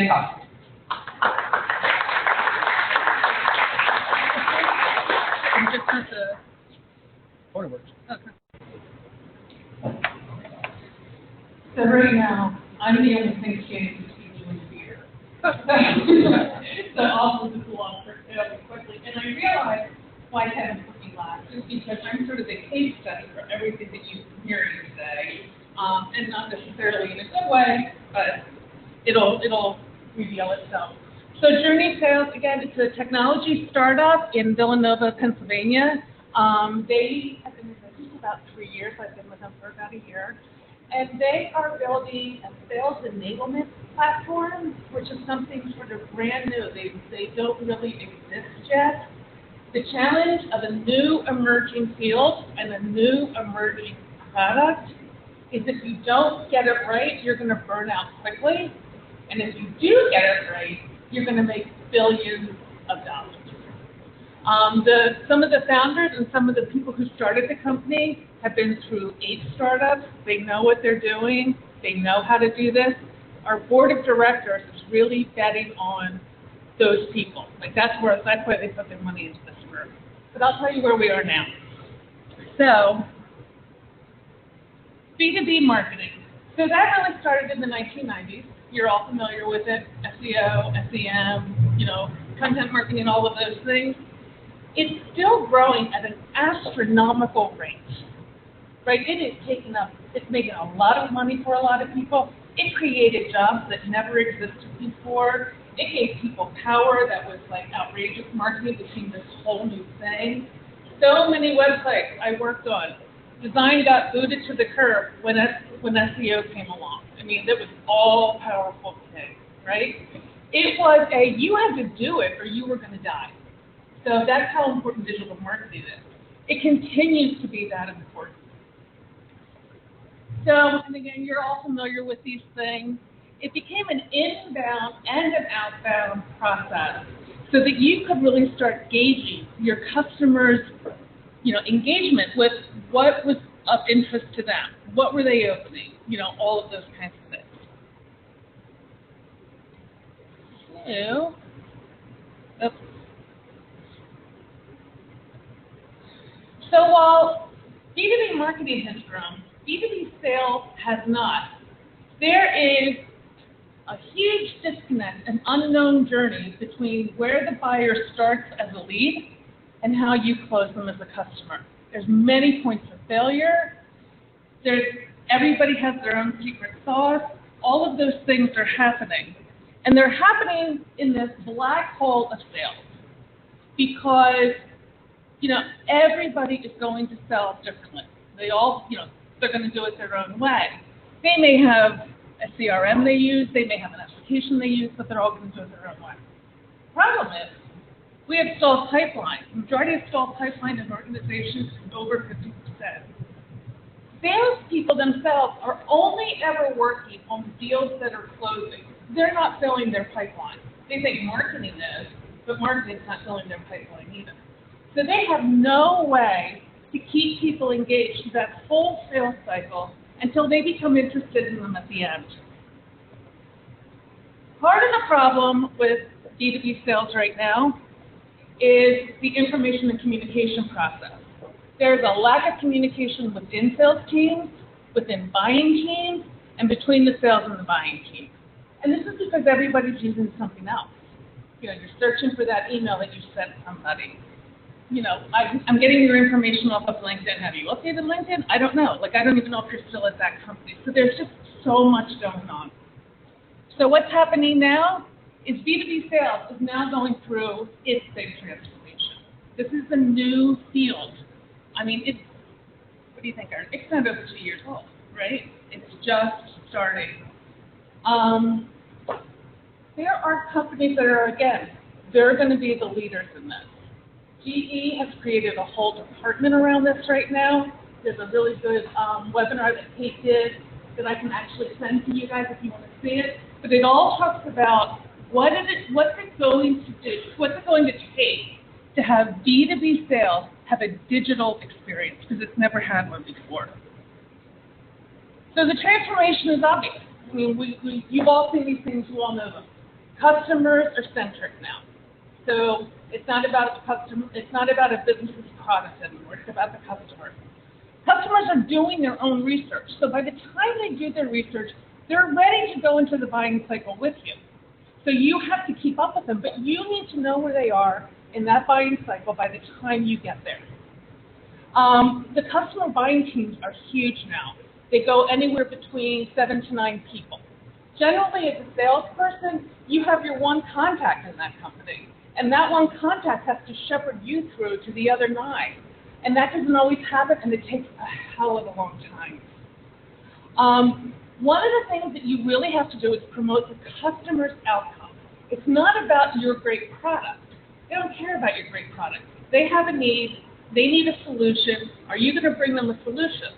Cosfol. Just not the Order works. okay. So right now, I'm the only thing standing between you and fear. So I'll move this along fairly quickly. And I realize why Kevin's looking last is because I'm sort of the case study for everything that you've been hearing today. And not necessarily in a good way, but it'll reveal itself. So Journey Sales, again, it's a technology startup in Villanova, Pennsylvania. They have been in business about 3 years. I've been with them for about a year. And they are building a sales enablement platform, which is something sort of brand new. They don't really exist yet. The challenge of a new emerging field and a new emerging product is if you don't get it right, you're going to burn out quickly. And if you do get it right, you're going to make billions of dollars. Some of the founders and some of the people who started the company have been through 8 startups. They know what they're doing. They know how to do this. Our board of directors is really betting on those people. Like that's why they put their money into this firm. But I'll tell you where we are now. So, B2B marketing. So that really started in the 1990s. You're all familiar with it, SEO, SEM, content marketing, all of those things. It's still growing at an astronomical rate, right? It is it's making a lot of money for a lot of people. It created jobs that never existed before. It gave people power that was like outrageous. Marketing became this whole new thing. So many websites I worked on, design got booted to the curb when SEO came along. I mean, it was all powerful thing, right? It was you had to do it or you were going to die. So that's how important digital marketing is. It continues to be that important. So, and again, you're all familiar with these things. It became an inbound and an outbound process so that you could really start gauging your customers' engagement with what was of interest to them. What were they opening? All of those kinds of things. So while B2B marketing has grown, B2B sales has not. There is a huge disconnect, an unknown journey between where the buyer starts as a lead and how you close them as a customer. There's many points of failure. Everybody has their own secret sauce. All of those things are happening. And they're happening in this black hole of sales because, everybody is going to sell differently. They all, they're going to do it their own way. They may have a CRM they use, they may have an application they use, but they're all going to do it their own way. Problem is, we have stalled pipeline. The majority of stalled pipeline in organizations is over 50%. Salespeople themselves are only ever working on deals that are closing. They're not filling their pipeline. They think marketing is, but marketing's not filling their pipeline either. So they have no way to keep people engaged through that full sales cycle until they become interested in them at the end. Part of the problem with B2B sales right now is the information and communication process. There's a lack of communication within sales teams, within buying teams, and between the sales and the buying team. And this is because everybody's using something else. You're searching for that email that you sent somebody. I'm getting your information off of LinkedIn. Have you updated LinkedIn? I don't know. I don't even know if you're still at that company. So there's just so much going on. So what's happening now is B2B sales is now going through its big transformation. This is a new field. I mean, what do you think, Aaron? It's not over 2 years old, right? It's just starting. There are companies that are, again, they're going to be the leaders in this. GE has created a whole department around this right now. There's a really good webinar that Kate did that I can actually send to you guys if you want to see it. But it all talks about what's it going to take to have B2B sales have a digital experience, because it's never had one before. So the transformation is obvious. I mean, you've all seen these things, you all know them. Customers are centric now. So it's not about the customer, it's not about a business's product anymore, it's about the customer. Customers are doing their own research. So by the time they do their research, they're ready to go into the buying cycle with you. So you have to keep up with them, but you need to know where they are in that buying cycle by the time you get there. The customer buying teams are huge now. They go anywhere between 7 to 9 people. Generally, as a salesperson, you have your one contact in that company, and that one contact has to shepherd you through to the other 9. And that doesn't always happen, and it takes a hell of a long time. One of the things that you really have to do is promote the customer's outcome. It's not about your great product. They don't care about your great product. They have a need. They need a solution. Are you going to bring them a solution?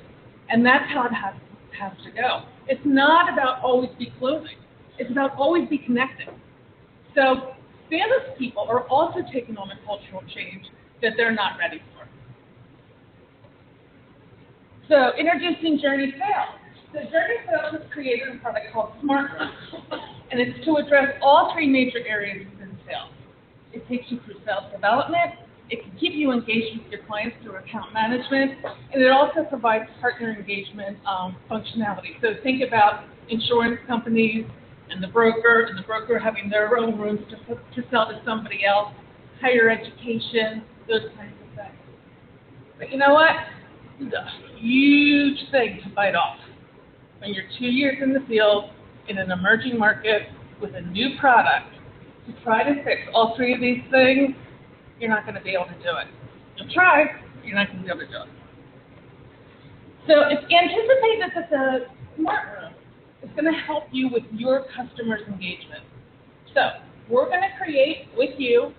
And that's how it has to go. It's not about always be closing. It's about always be connecting. So sales people are also taking on a cultural change that they're not ready for. So introducing Journey Sales. So Journey Sales has created a product called Smart Rooms, and it's to address all 3 major areas within sales. It takes you through sales development, it can keep you engaged with your clients through account management, and it also provides partner engagement functionality. So think about insurance companies and the broker having their own rooms to sell to somebody else, higher education, those kinds of things. But you know what? It's a huge thing to bite off. When you're 2 years in the field, in an emerging market, with a new product, to try to fix all 3 of these things, you're not going to be able to do it. You'll try, but you're not going to be able to do it. So it's anticipated that the Smart Room is going to help you with your customers' engagement. So we're going to create with you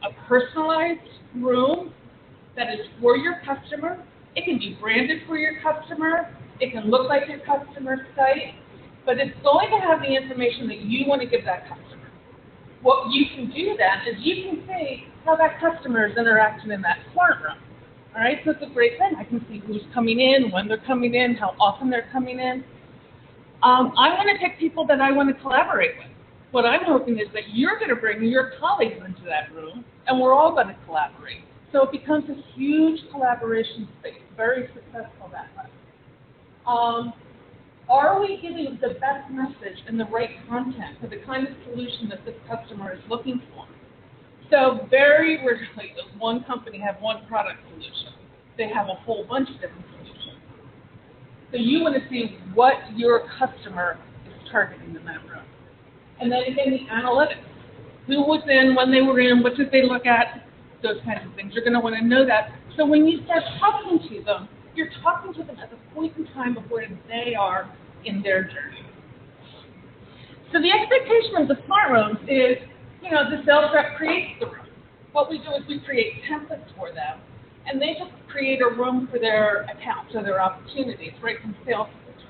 a personalized room that is for your customer. It can be branded for your customer. It can look like your customer's site, but it's going to have the information that you want to give that customer. What you can do then is you can see how that customer is interacting in that Smart Room. All right, so it's a great thing. I can see who's coming in, when they're coming in, how often they're coming in. I'm going to pick people that I want to collaborate with. What I'm hoping is that you're going to bring your colleagues into that room, and we're all going to collaborate. So it becomes a huge collaboration space, very successful that way. Are we giving the best message and the right content for the kind of solution that this customer is looking for? So very rarely does one company have one product solution. They have a whole bunch of different solutions. So you want to see what your customer is targeting in that room. And then again, the analytics. Who was in, when they were in, what did they look at, those kinds of things. You're going to want to know that. So when you start talking to them, you're talking to them at the point in time of where they are in their journey. So the expectation of the Smart Rooms is, the sales rep creates the room. What we do is we create templates for them, and they just create a room for their accounts or their opportunities right from Salesforce.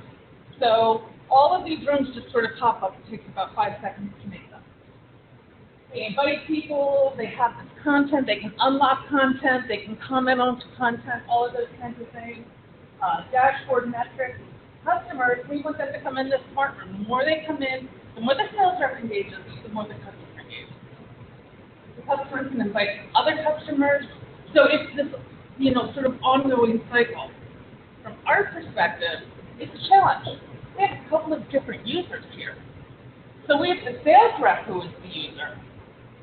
So all of these rooms just sort of pop up. It takes about 5 seconds to make them. They invite people, they have this content, they can unlock content, they can comment on content, all of those kinds of things. Dashboard metrics. Customers, we want them to come in this Smart Room. The more they come in, the more the sales rep engages, the more the customer engages. The customer can invite other customers. So it's this, sort of ongoing cycle. From our perspective, it's a challenge. We have a couple of different users here. So we have the sales rep who is the user.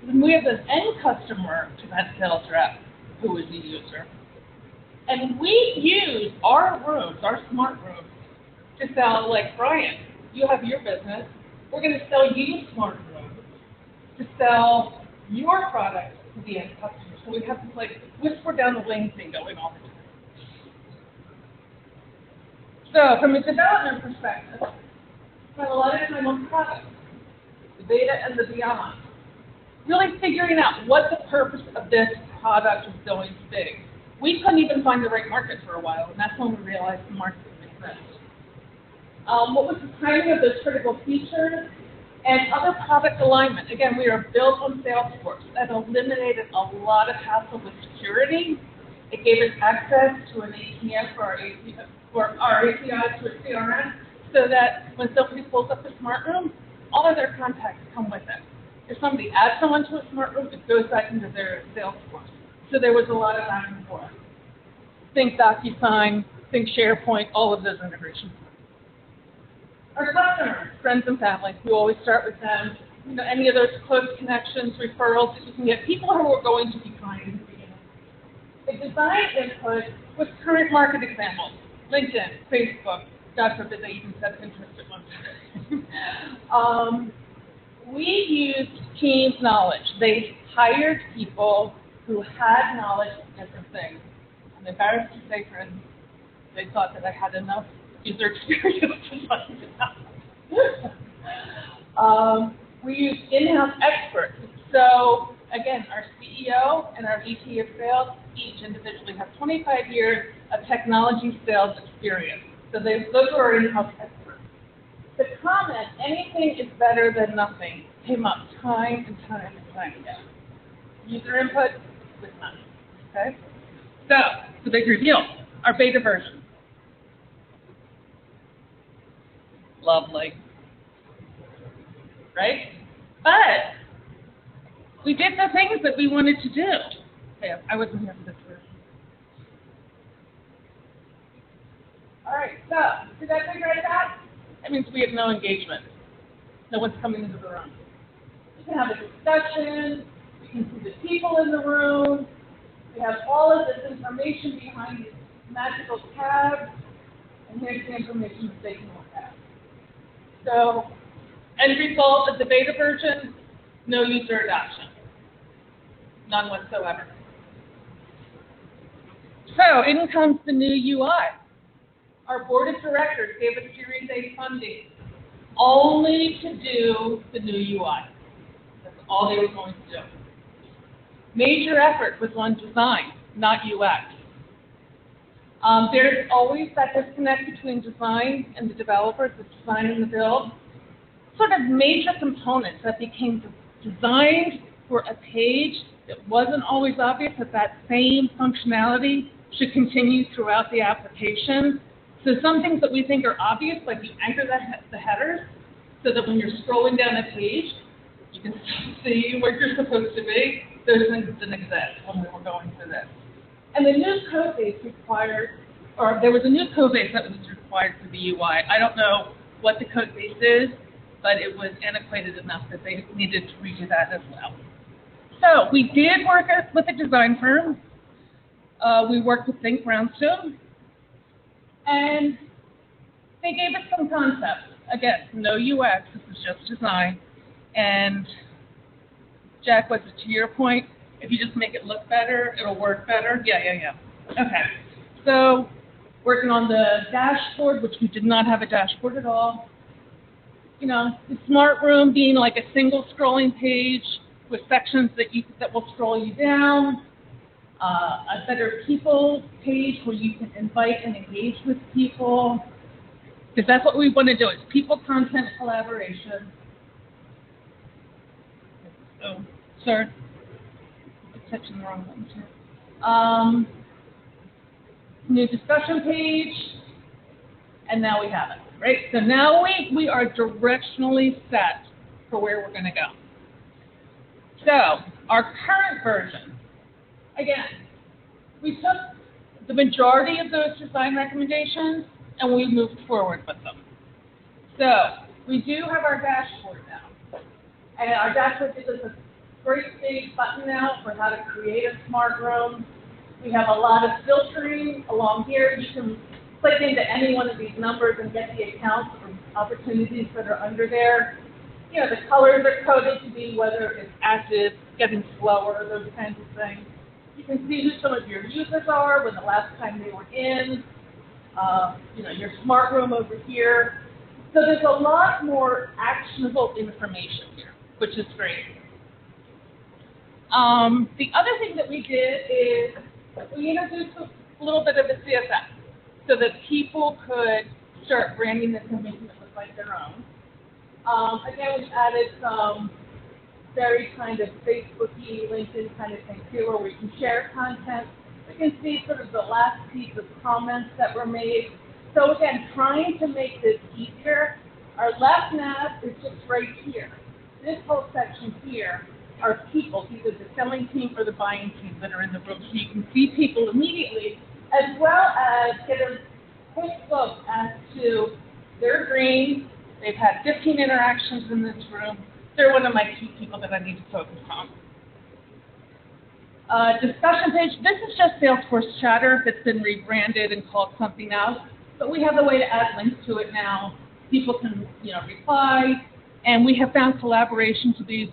Then we have an end customer to that sales rep who is the user. And we use our rooms, our Smart Rooms, to sell, like, Brian, you have your business. We're going to sell you Smart Rooms to sell your product to the end customer. So we have this, like, whisper down the lane thing going all the time. So from a development perspective, we spend a lot of time on products, the beta and the beyond. Really figuring out what the purpose of this product is going to be. We couldn't even find the right market for a while, and that's when we realized the market didn't exist. What was the timing of those critical features? And other product alignment. Again, we are built on Salesforce. That eliminated a lot of hassle with security. It gave us access to an API for our API to a CRM, so that when somebody pulls up the Smart Room, all of their contacts come with it. if somebody adds someone to a smart room, it goes back into their sales force. So there was a lot of back and forth. Think DocuSign, think SharePoint, all of those integrations. Our customers, friends and family, we always start with them. You know, any of those close connections, referrals that you can get, people who are going to be kind in the beginning. The design input with current market examples, LinkedIn, Facebook, God forbid they even said Pinterest at one time. We used team knowledge. They hired people who had knowledge of different things. I'm embarrassed to say, friends, they thought that I had enough user experience to find it out. We used in-house experts. So, again, our CEO and our VP of sales each individually have 25 years of technology sales experience. So those are our in-house experts. The comment, anything is better than nothing, came up time and time and time again. User input with none. Okay? So, the big reveal, our beta version. Lovely. Right? But we did the things that we wanted to do. Okay, I wasn't here for this version. All right, so did that figure it out? That means we have no engagement. No one's coming into the room. We can have a discussion. We can see the people in the room. We have all of this information behind these magical tabs. And here's the information that they can look at. So, end result of the beta version, no user adoption. None whatsoever. So, in comes the new UI. Our board of directors gave us Series A funding only to do the new UI. That's all they were going to do. Major effort was on design, not UX. There's always that disconnect between design and the developers, the design and the build. Sort of major components that became designed for a page that wasn't always obvious that that same functionality should continue throughout the application. So some things that we think are obvious, like you anchor the headers, so that when you're scrolling down a page, you can see where you're supposed to be. Those things didn't exist when we were going through this. And the new code base required, or there was a new code base that was required for the UI. I don't know what the code base is, but it was antiquated enough that they needed to redo that as well. So we did work with a design firm. We worked with Think Brownstone. And they gave us some concepts. Again, no UX, this is just design. And Jack, was it to your point? If you just make it look better, it'll work better? Yeah. Okay. So, working on the dashboard, which we did not have a dashboard at all. You know, the smart room being like a single scrolling page with sections that will scroll you down. A better people page where you can invite and engage with people. Because that's what we want to do. It's people, content, collaboration. Oh, sorry. I'm touching the wrong button here. New discussion page. And now we have it, right? So now we are directionally set for where we're going to go. So our current version, again, we took the majority of those design recommendations and we moved forward with them. So we do have our dashboard now. And our dashboard gives us a great big button now for how to create a smart room. We have a lot of filtering along here. You can click into any one of these numbers and get the accounts or opportunities that are under there. You know, the colors are coded to be whether it's active, getting slower, those kinds of things. You can see who some of your users are, when the last time they were in, you know, your smart room over here. So there's a lot more actionable information here, which is great. The other thing that we did is we introduced a little bit of a CSS so that people could start branding this and making it look like their own. Again, we've added some very kind of Facebooky, LinkedIn kind of thing too, where we can share content. We can see sort of the last piece of comments that were made. So again, trying to make this easier. Our left nav is just right here. this whole section here are people, either the selling team or the buying team that are in the room. So you can see people immediately, as well as get a quick look as to their green. They've had 15 interactions in this room. They're one of my key people that I need to focus on. Discussion page, this is just Salesforce Chatter that's been rebranded and called something else, but we have a way to add links to it now. People can, reply, and we have found collaboration to be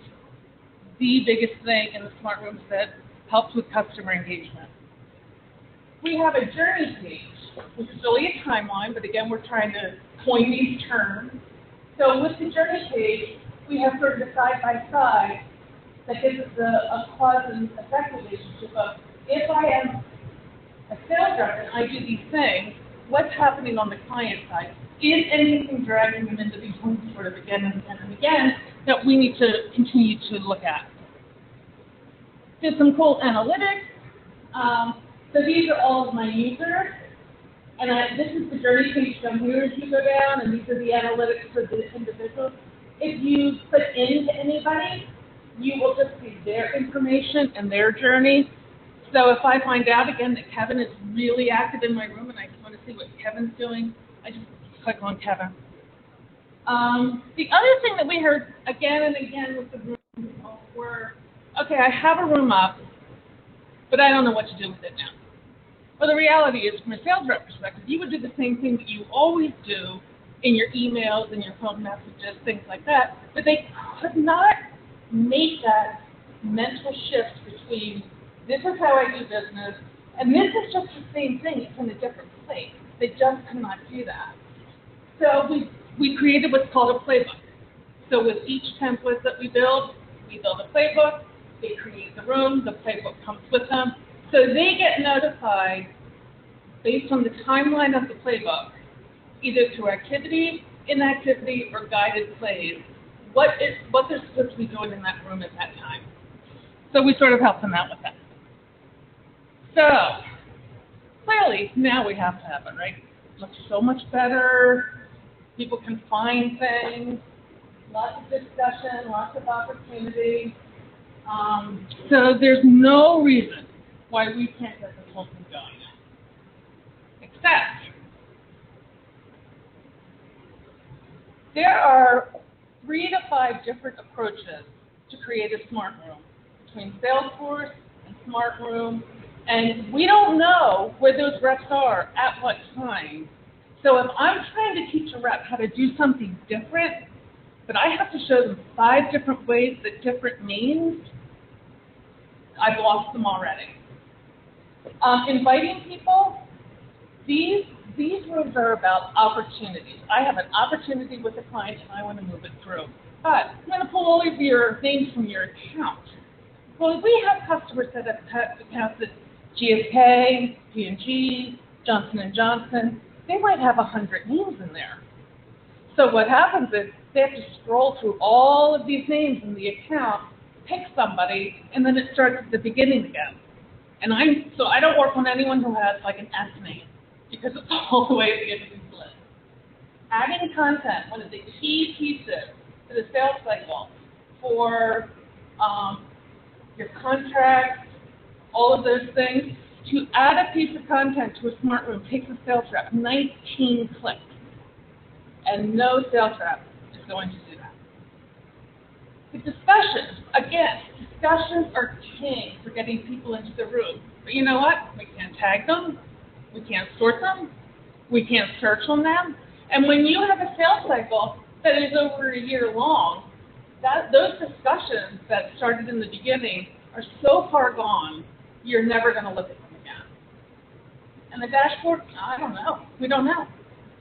the biggest thing in the smart rooms that helps with customer engagement. We have a journey page, which is really a timeline, but again, we're trying to coin these terms. So with the journey page, we have sort of a side-by-side that gives us a cause and effect relationship of, if I am a sales rep and I do these things, what's happening on the client side? Is anything dragging them into these rooms sort of again and again and again that we need to continue to look at? Did some cool analytics. So these are all of my users. And this is the journey page from here as you go down, and these are the analytics for the individuals. If you put into anybody, you will just see their information and their journey. So if I find out, again, that Kevin is really active in my room and I just want to see what Kevin's doing, I just click on Kevin. The other thing that we heard again and again with the room were, okay, I have a room up, but I don't know what to do with it now. Well, the reality is, from a sales rep perspective, you would do the same thing that you always do in your emails and your phone messages, things like that, but they could not make that mental shift between this is how I do business and this is just the same thing, it's in a different place. They just cannot do that. So we created what's called a playbook. So with each template that we build a playbook, they create the room, the playbook comes with them. So they get notified based on the timeline of the playbook, either through activity, inactivity, or guided plays, what they're supposed to be doing in that room at that time. So we sort of help them out with that. So clearly, now we have to have it, right? It looks so much better. People can find things, lots of discussion, lots of opportunity. So there's no reason why we can't get this whole thing going. Except there are 3 to 5 different approaches to create a smart room between Salesforce and Smart Room, and we don't know where those reps are at what time. So if I'm trying to teach a rep how to do something different, but I have to show them 5 different ways that different means, I've lost them already. Inviting people, these rooms are about opportunities. I have an opportunity with a client and I want to move it through. But I'm going to pull all of your names from your account. Well, we have customers that have accounts at GSK, P&G, Johnson & Johnson. They might have 100 names in there. So what happens is they have to scroll through all of these names in the account, pick somebody, and then it starts at the beginning again. And so I don't work on anyone who has like an S name, because it's all the way at the end of this list. Adding content, one of the key pieces to the sales cycle for your contracts, all of those things, to add a piece of content to a smart room takes a sales rep 19 clicks. And no sales rep is going to do that. The discussions, again, discussions are king for getting people into the room. But you know what? We can't tag them. We can't sort them. We can't search on them. And when you have a sales cycle that is over a year long, those discussions that started in the beginning are so far gone, you're never going to look at them again. And the dashboard, I don't know. We don't know.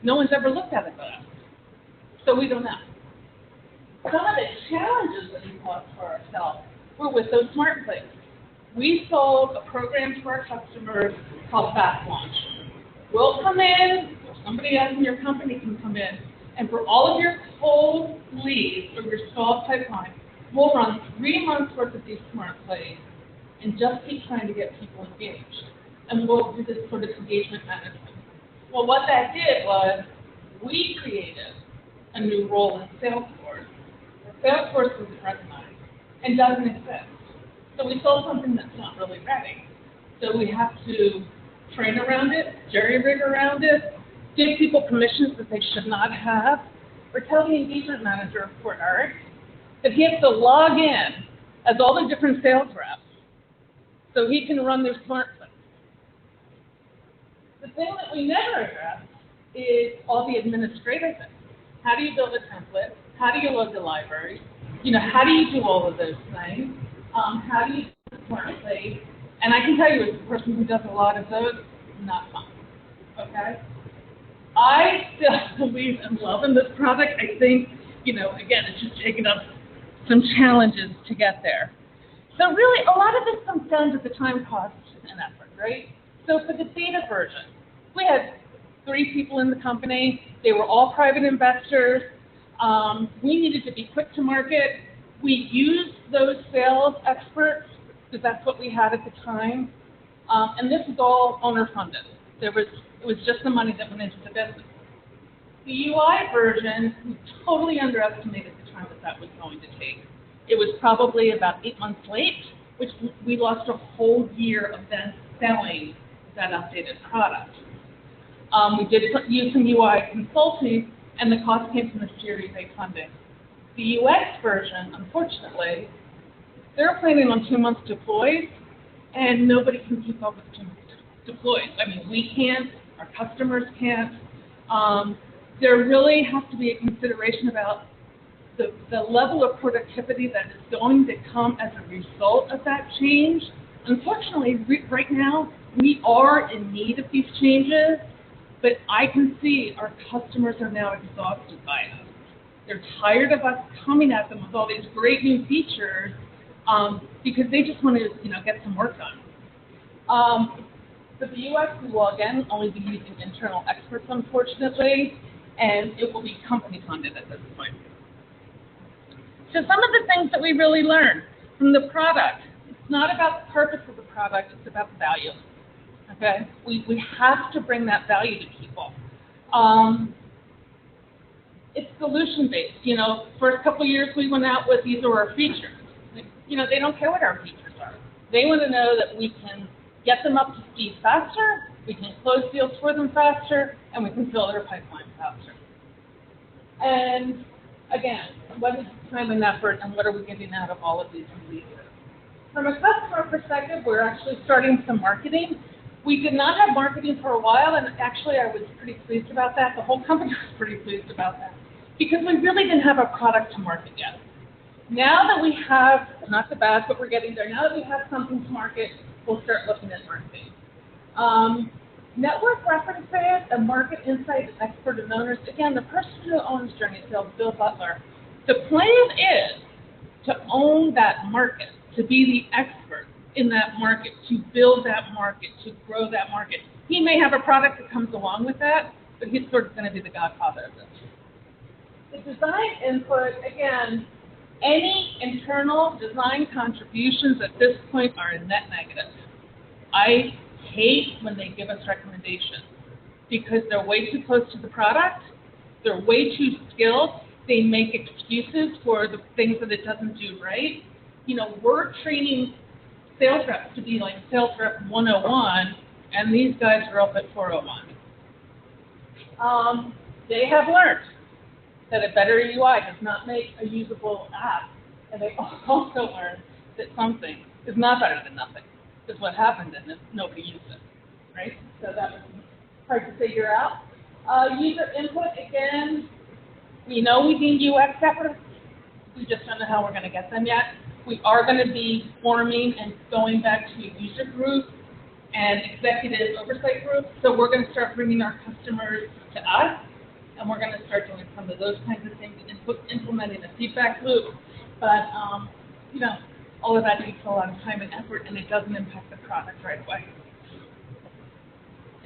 No one's ever looked at it but us. So we don't know. Some of the challenges that we posed for ourselves were with those smart plates. We sold a program to our customers called Fast Launch. We'll come in, or somebody else in your company can come in, and for all of your cold leads or your stalled pipeline, we'll run 3 months worth of these smart plays and just keep trying to get people engaged. And we'll do this sort of engagement management. Well, what that did was we created a new role in Salesforce. Salesforce was recognized and doesn't exist. So we sold something that's not really ready. So we have to train around it, jerry-rig around it, give people permissions that they should not have, or tell the engagement manager for Eric that he has to log in as all the different sales reps so he can run their smartphone. The thing that we never address is all the administrative things. How do you build a template? How do you load the library? How do you do all of those things? How do you do it smartly? And I can tell you, as a person who does a lot of those, not fun. Okay? I still believe and love in this product. I think, again, it's just taking up some challenges to get there. So really, a lot of this comes down to the time, cost, and effort, right? So for the beta version, we had 3 people in the company. They were all private investors. We needed to be quick to market. We used those sales experts because that's what we had at the time. And this is all owner-funded. It was just the money that went into the business. The UI version, we totally underestimated the time that was going to take. It was probably about 8 months late, which we lost a whole year of then selling that updated product. We did use some UI consulting, and the cost came from the Series A funding. The UX version, unfortunately, they're planning on 2 months deployed, and nobody can keep up with 2 months deployed. I mean, we can't, our customers can't. There really has to be a consideration about the level of productivity that is going to come as a result of that change. Unfortunately, right now, we are in need of these changes, but I can see our customers are now exhausted by us. They're tired of us coming at them with all these great new features because they just want to, get some work done. For the UX, we will again only be using internal experts, unfortunately, and it will be company funded at this point. So some of the things that we really learned from the product, it's not about the purpose of the product, it's about the value. Okay? We have to bring that value to people. It's solution-based. First couple of years we went out with these are our features. They don't care what our features are. They want to know that we can get them up to speed faster, we can close deals for them faster, and we can fill their pipeline faster. And again, what is time and effort, and what are we getting out of all of these releases? From a customer perspective, we're actually starting some marketing. We did not have marketing for a while, and actually I was pretty pleased about that. The whole company was pretty pleased about that, because we really didn't have a product to market yet. Now that we have, not the bad, but we're getting there, now that we have something to market, we'll start looking at marketing. Network references and market insight expert and owners. Again, the person who owns Journey Sales, Bill Butler, the plan is to own that market, to be the expert in that market, to build that market, to grow that market. He may have a product that comes along with that, but he's sort of going to be the godfather of this. The design input, again, any internal design contributions at this point are a net negative. I hate when they give us recommendations because they're way too close to the product, they're way too skilled, they make excuses for the things that it doesn't do right. We're training sales reps to be like sales rep 101, and these guys are up at 401. They have learned that a better UI does not make a usable app, and they also learned that something is not better than nothing, because what happened is nobody used it, right? So that was hard to figure out. User input, again, we know we need UX efforts, we just don't know how we're going to get them yet. We are going to be forming and going back to a user group and executive oversight group, so we're going to start bringing our customers to us, and we're going to start doing some of those kinds of things, implementing a feedback loop. But, all of that takes a lot of time and effort, and it doesn't impact the product right away.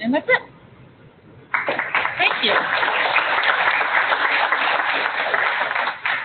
And that's it. Thank you.